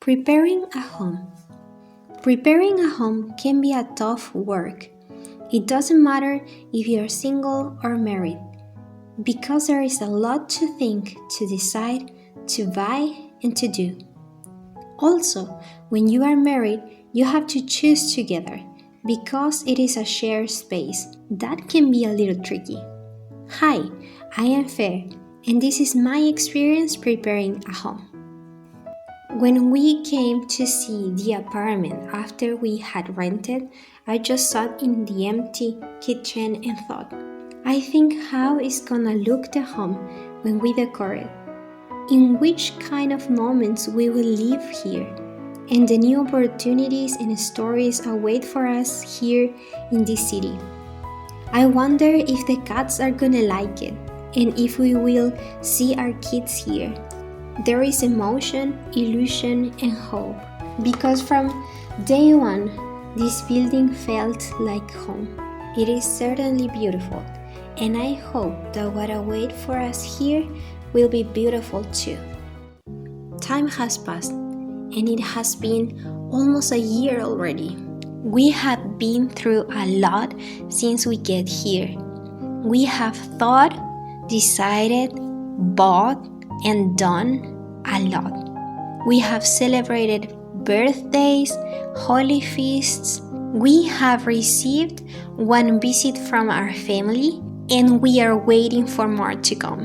Preparing a home. Preparing a home can be a tough work. It doesn't matter if you're single or married, because there is a lot to think, to decide, to buy, and to do. Also, when you are married, you have to choose together, because it is a shared space. That can be a little tricky. Hi, I am Fair, and this is my experience preparing a home. When we came to see the apartment after we had rented, I just sat in the empty kitchen and thought, I think how is gonna look the home when we decorate, in which kind of moments we will live here, and the new opportunities and stories await for us here in this city. I wonder if the cats are gonna like it, and if we will see our kids here. There is emotion, illusion, and hope, because from day one, this building felt like home. It is certainly beautiful, and I hope that what awaits for us here will be beautiful too. Time has passed, and it has been almost a year already. We have been through a lot since we get here. We have thought, decided, bought, and done a lot. We have celebrated birthdays, holy feasts. We have received one visit from our family, and we are waiting for more to come.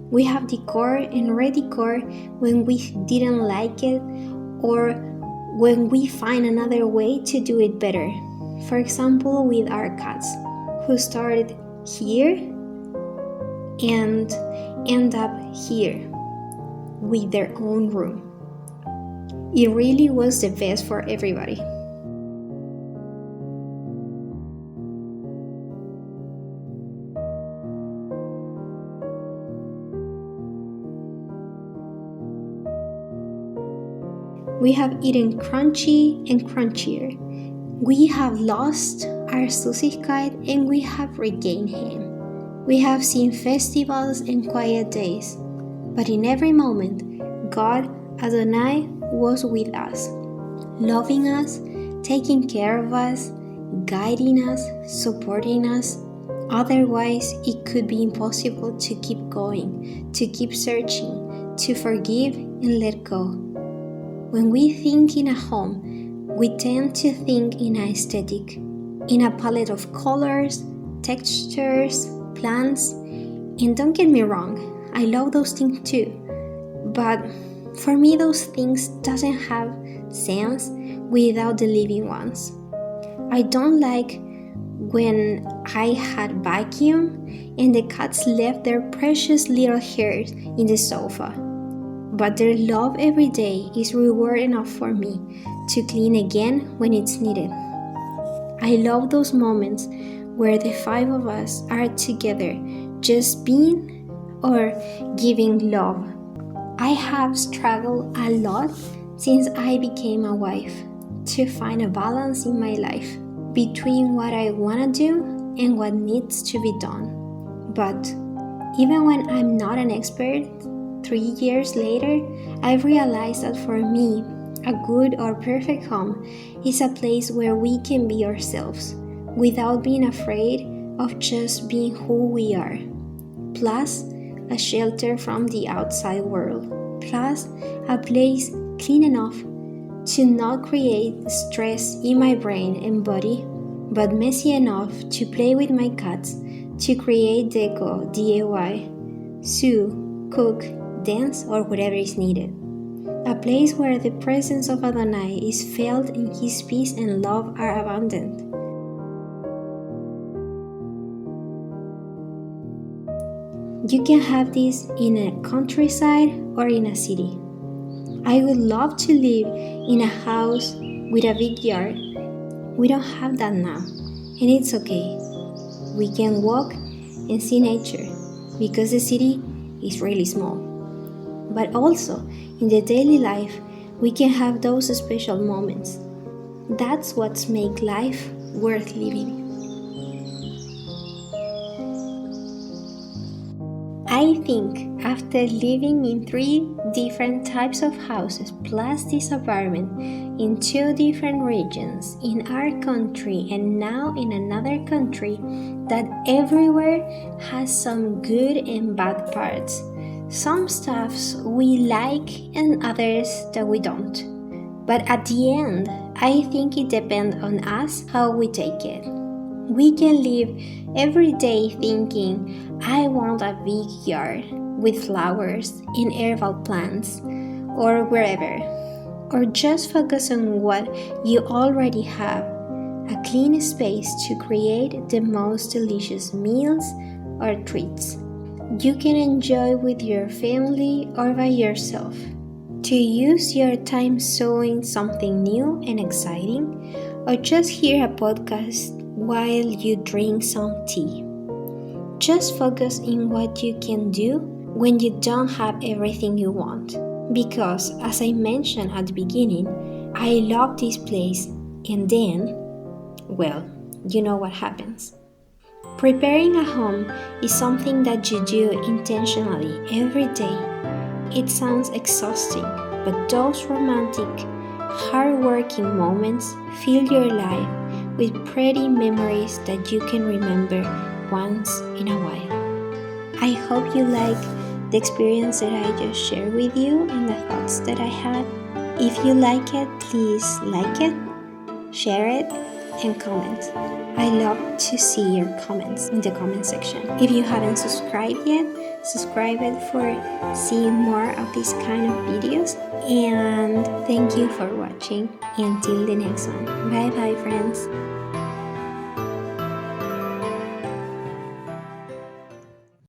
We have decored and redecored when we didn't like it, or when we find another way to do it better. For example, with our cats, who started here and end up here with their own room. It really was the best for everybody. We have eaten crunchy and crunchier. We have lost our Süßigkeit and we have regained him. We have seen festivals and quiet days. But in every moment, God, Adonai, was with us, loving us, taking care of us, guiding us, supporting us. Otherwise, it could be impossible to keep going, to keep searching, to forgive and let go. When we think in a home, we tend to think in an aesthetic, in a palette of colors, textures, plants, and don't get me wrong, I love those things too, but for me those things doesn't have sense without the living ones. I don't like when I had vacuum and the cats left their precious little hairs in the sofa, but their love every day is reward enough for me to clean again when it's needed. I love those moments where the five of us are together, just being or giving love. I have struggled a lot since I became a wife to find a balance in my life between what I want to do and what needs to be done. But even when I'm not an expert, 3 years later, I've realized that for me, a good or perfect home is a place where we can be ourselves without being afraid of just being who we are. Plus, a shelter from the outside world, plus a place clean enough to not create stress in my brain and body, but messy enough to play with my cats, to create deco, DIY, sew, cook, dance, or whatever is needed. A place where the presence of Adonai is felt and his peace and love are abundant. You can have this in a countryside or in a city. I would love to live in a house with a big yard. We don't have that now, and it's okay. We can walk and see nature because the city is really small. But also, in the daily life, we can have those special moments. That's what makes life worth living. I think after living in 3 different types of houses plus this apartment in 2 different regions in our country and now in another country, that everywhere has some good and bad parts. Some stuffs we like and others that we don't. But at the end, I think it depends on us how we take it. We can live every day thinking, I want a big yard with flowers and herbal plants, or wherever. Or just focus on what you already have, a clean space to create the most delicious meals or treats you can enjoy with your family or by yourself. To use your time sewing something new and exciting, or just hear a podcast while you drink some tea. Just focus in what you can do when you don't have everything you want. Because, as I mentioned at the beginning, I love this place, and then, well, you know what happens. Preparing a home is something that you do intentionally every day. It sounds exhausting, but those romantic, hard-working moments fill your life with pretty memories that you can remember once in a while. I hope you like the experience that I just shared with you and the thoughts that I had. If you like it, please like it, share it, and comment. I love to see your comments in the comment section. If you haven't subscribed yet, subscribe it for seeing more of these kind of videos. And thank you for watching. Until the next one. Bye bye, friends.